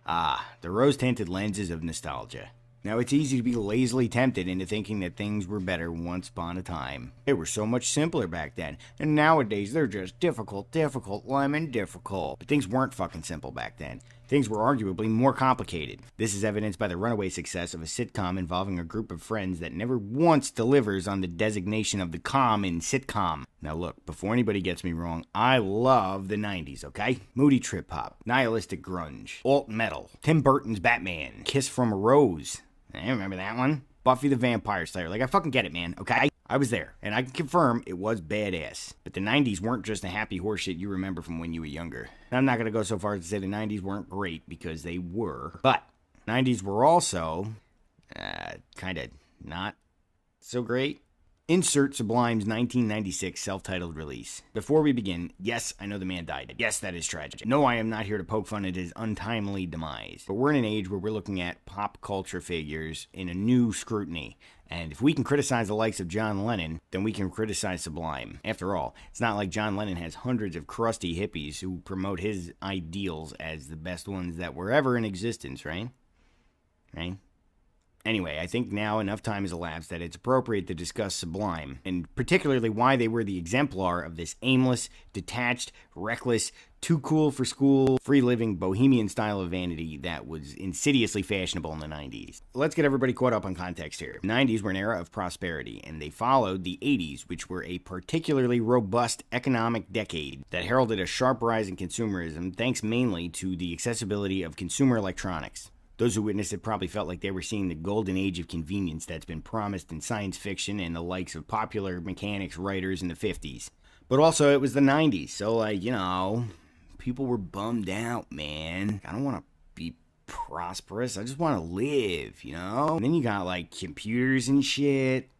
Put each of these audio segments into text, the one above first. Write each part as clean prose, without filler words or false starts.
Ah, the rose-tinted lenses of nostalgia. Now, it's easy to be lazily tempted into thinking that things were better once upon a time. They were so much simpler back then, and nowadays they're just difficult, lemon difficult. But things weren't fucking simple back then. Things were arguably more complicated. This is evidenced by the runaway success of a sitcom involving a group of friends that never once delivers on the designation of the com in sitcom. Now look, before anybody gets me wrong, I love the 90s, okay? Moody trip-hop, nihilistic grunge, alt metal, Tim Burton's Batman, Kiss from a Rose. I remember that one. Buffy the Vampire Slayer. Like, I fucking get it, man, okay? I was there, and I can confirm it was badass. But the 90s weren't just the happy horseshit you remember from when you were younger. I'm not going to go so far as to say the 90s weren't great, because they were. But 90s were also, kind of not so great. Insert Sublime's 1996 self-titled release. Before we begin, yes, I know the man died. Yes, that is tragic. No, I am not here to poke fun at his untimely demise. But we're in an age where we're looking at pop culture figures in a new scrutiny. And if we can criticize the likes of John Lennon, then we can criticize Sublime. After all, it's not like John Lennon has hundreds of crusty hippies who promote his ideals as the best ones that were ever in existence, right? Right? Anyway, I think now enough time has elapsed that it's appropriate to discuss Sublime, and particularly why they were the exemplar of this aimless, detached, reckless, too cool for school, free-living, bohemian style of vanity that was insidiously fashionable in the 90s. Let's get everybody caught up on context here. The 90s were an era of prosperity, and they followed the 80s, which were a particularly robust economic decade that heralded a sharp rise in consumerism thanks mainly to the accessibility of consumer electronics. Those who witnessed it probably felt like they were seeing the golden age of convenience that's been promised in science fiction and the likes of popular mechanics writers in the 50s. But also, it was the 90s, so, people were bummed out, man. I don't want to be prosperous. I just want to live, And then you got, computers and shit.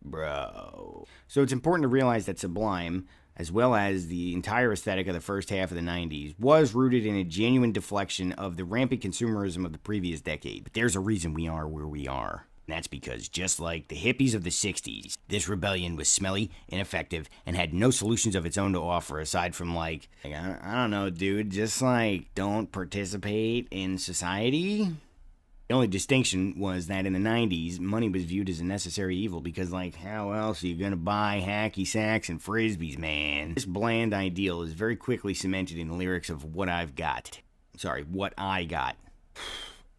Bro. So it's important to realize that Sublime, as well as the entire aesthetic of the first half of the 90s, was rooted in a genuine deflection of the rampant consumerism of the previous decade. But there's a reason we are where we are. And that's because, just like the hippies of the 60s, this rebellion was smelly, ineffective, and had no solutions of its own to offer aside from, I don't know, dude, just, don't participate in society? The only distinction was that in the 90s, money was viewed as a necessary evil because, how else are you gonna buy hacky sacks and frisbees, man? This bland ideal is very quickly cemented in the lyrics of What I Got.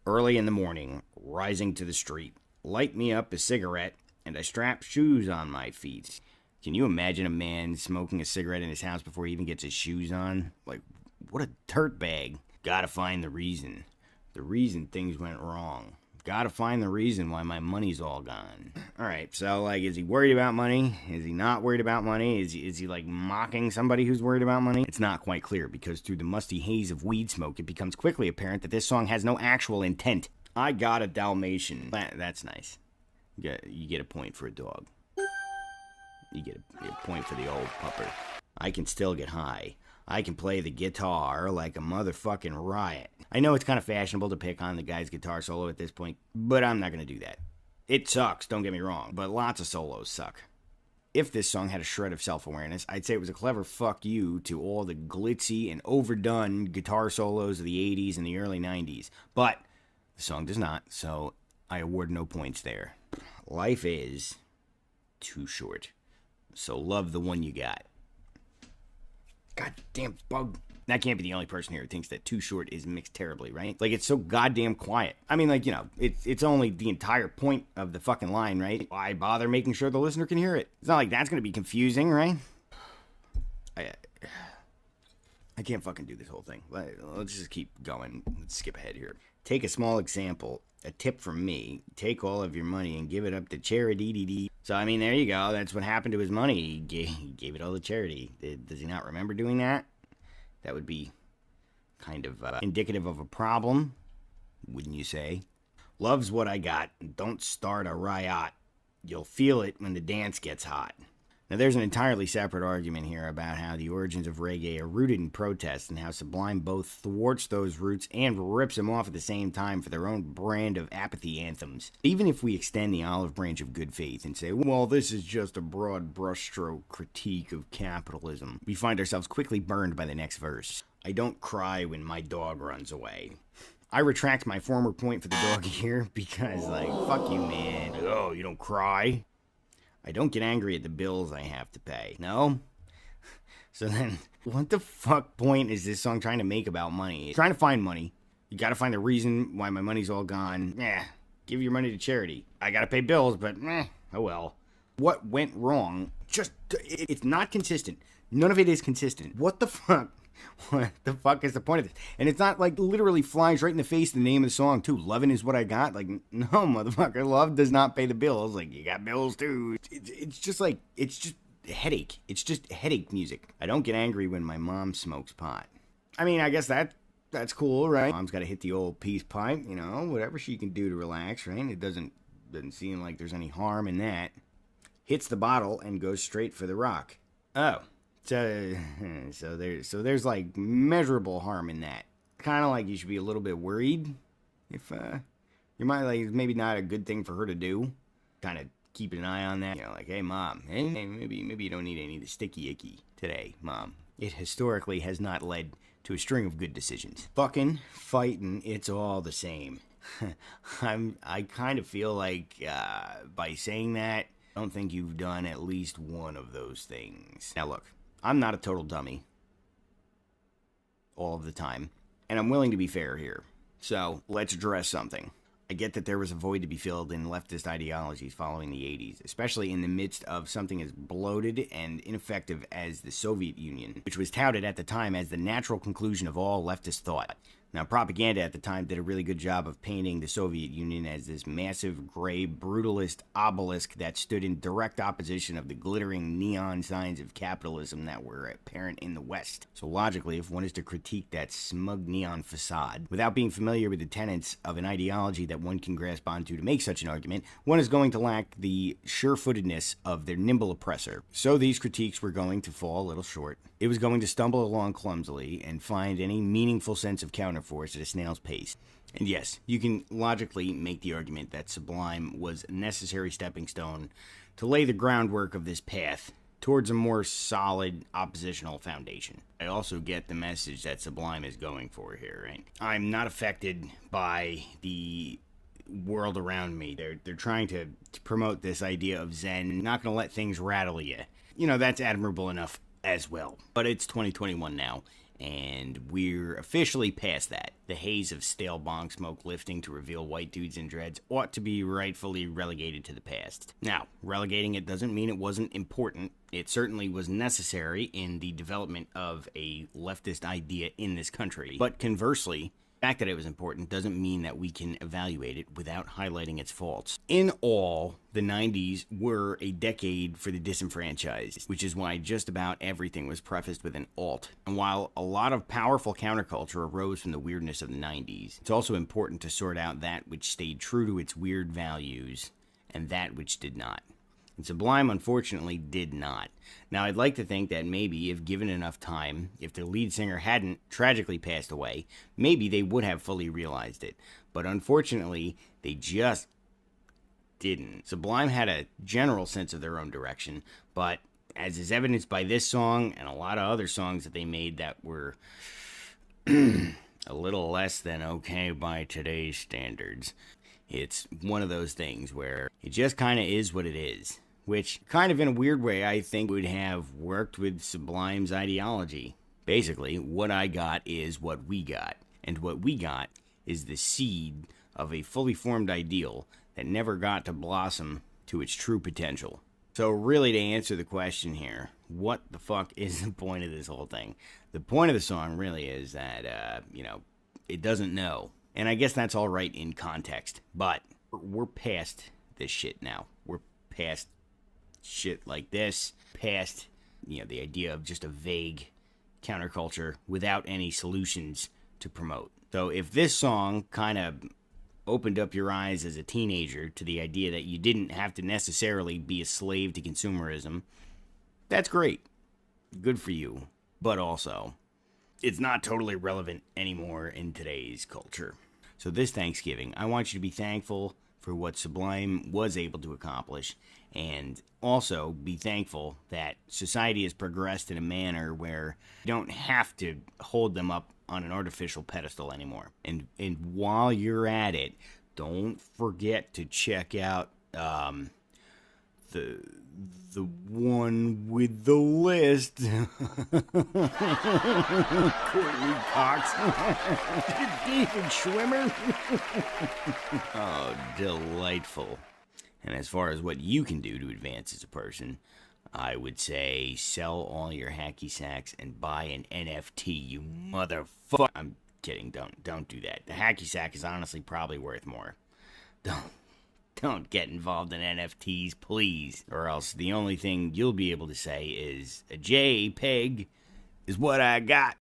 Early in the morning, rising to the street, light me up a cigarette, and I strap shoes on my feet. Can you imagine a man smoking a cigarette in his house before he even gets his shoes on? What a dirtbag. Gotta find the reason. The reason things went wrong. Gotta find the reason why my money's all gone. Alright, so, is he worried about money? Is he not worried about money? Is he mocking somebody who's worried about money? It's not quite clear, because through the musty haze of weed smoke, it becomes quickly apparent that this song has no actual intent. I got a Dalmatian. That's nice. You get a point for a dog. You get a point for the old pupper. I can still get high. I can play the guitar like a motherfucking riot. I know it's kind of fashionable to pick on the guy's guitar solo at this point, but I'm not going to do that. It sucks, don't get me wrong, but lots of solos suck. If this song had a shred of self-awareness, I'd say it was a clever fuck you to all the glitzy and overdone guitar solos of the 80s and the early 90s. But the song does not, so I award no points there. Life is too short, so love the one you got. Goddamn bug. That can't be the only person here who thinks that Too Short is mixed terribly, right? It's so goddamn quiet. I mean, it's only the entire point of the fucking line, right? Why bother making sure the listener can hear it? It's not like that's gonna be confusing, right? I can't fucking do this whole thing. Let's just keep going. Let's skip ahead here. Take a small example. A tip from me. Take all of your money and give it up to charity. So, I mean, there you go. That's what happened to his money. He gave it all to charity. Does he not remember doing that? That would be kind of indicative of a problem, wouldn't you say? Love's what I got. Don't start a riot. You'll feel it when the dance gets hot. Now, there's an entirely separate argument here about how the origins of reggae are rooted in protest and how Sublime both thwarts those roots and rips them off at the same time for their own brand of apathy anthems. Even if we extend the olive branch of good faith and say, well, this is just a broad brushstroke critique of capitalism, we find ourselves quickly burned by the next verse. I don't cry when my dog runs away. I retract my former point for the dog here because, fuck you, man. Oh, you don't cry? I don't get angry at the bills I have to pay. No? So then, what the fuck point is this song trying to make about money? It's trying to find money. You gotta find the reason why my money's all gone. Give your money to charity. I gotta pay bills, but oh well. What went wrong? It's not consistent. None of it is consistent. What the fuck? What the fuck is the point of this? And it's not literally flies right in the face the name of the song too. Lovin' is what I got. No, motherfucker. Love does not pay the bills. You got bills too. It's just headache. It's just headache music. I don't get angry when my mom smokes pot. I mean, I guess that's cool, right? Mom's got to hit the old peace pipe, whatever she can do to relax, right? It doesn't seem like there's any harm in that. Hits the bottle and goes straight for the rock. Oh. So there's measurable harm in that. Kind of you should be a little bit worried if your mind is maybe not a good thing for her to do. Kind of keep an eye on that. Hey mom, maybe you don't need any of the sticky icky today, mom. It historically has not led to a string of good decisions. Fucking fighting, it's all the same. I kind of feel by saying that, I don't think you've done at least one of those things. Now look. I'm not a total dummy all of the time, and I'm willing to be fair here. So, let's address something. I get that there was a void to be filled in leftist ideologies following the 80s, especially in the midst of something as bloated and ineffective as the Soviet Union, which was touted at the time as the natural conclusion of all leftist thought. Now, propaganda at the time did a really good job of painting the Soviet Union as this massive, gray, brutalist obelisk that stood in direct opposition of the glittering neon signs of capitalism that were apparent in the West. So logically, if one is to critique that smug neon facade, without being familiar with the tenets of an ideology that one can grasp onto to make such an argument, one is going to lack the sure-footedness of their nimble oppressor. So these critiques were going to fall a little short. It was going to stumble along clumsily and find any meaningful sense of counterforce at a snail's pace. And yes, you can logically make the argument that Sublime was a necessary stepping stone to lay the groundwork of this path towards a more solid oppositional foundation. I also get the message that Sublime is going for here, right? I'm not affected by the world around me. They're trying to promote this idea of Zen and not going to let things rattle you. That's admirable enough as well. But it's 2021 now, and we're officially past that. The haze of stale bong smoke lifting to reveal white dudes in dreads ought to be rightfully relegated to the past. Now, relegating it doesn't mean it wasn't important. It certainly was necessary in the development of a leftist idea in this country. But conversely, the fact that it was important doesn't mean that we can evaluate it without highlighting its faults. In all, the 90s were a decade for the disenfranchised, which is why just about everything was prefaced with an alt. And while a lot of powerful counterculture arose from the weirdness of the 90s, it's also important to sort out that which stayed true to its weird values and that which did not. And Sublime, unfortunately, did not. Now, I'd like to think that maybe, if given enough time, if their lead singer hadn't tragically passed away, maybe they would have fully realized it. But unfortunately, they just didn't. Sublime had a general sense of their own direction, but as is evidenced by this song and a lot of other songs that they made that were a little less than okay by today's standards, it's one of those things where it just kind of is what it is. Which, kind of in a weird way, I think would have worked with Sublime's ideology. Basically, what I got is what we got. And what we got is the seed of a fully formed ideal that never got to blossom to its true potential. So really, to answer the question here, what the fuck is the point of this whole thing? The point of the song really is that, it doesn't know. And I guess that's all right in context. But we're past this shit now. We're past shit like this, past the idea of just a vague counterculture without any solutions to promote. So if this song kind of opened up your eyes as a teenager to the idea that you didn't have to necessarily be a slave to consumerism, That's great. Good for you. But also, it's not totally relevant anymore in today's culture. So this Thanksgiving, I want you to be thankful for what Sublime was able to accomplish, and also be thankful that society has progressed in a manner where you don't have to hold them up on an artificial pedestal anymore. And while you're at it, don't forget to check out the one with the list. Courtney Cox. David Schwimmer. Oh, delightful. And as far as what you can do to advance as a person, I would say sell all your hacky sacks and buy an NFT, you motherfucker. I'm kidding. Don't do that. The hacky sack is honestly probably worth more. Don't get involved in NFTs, please. Or else the only thing you'll be able to say is, a JPEG is what I got.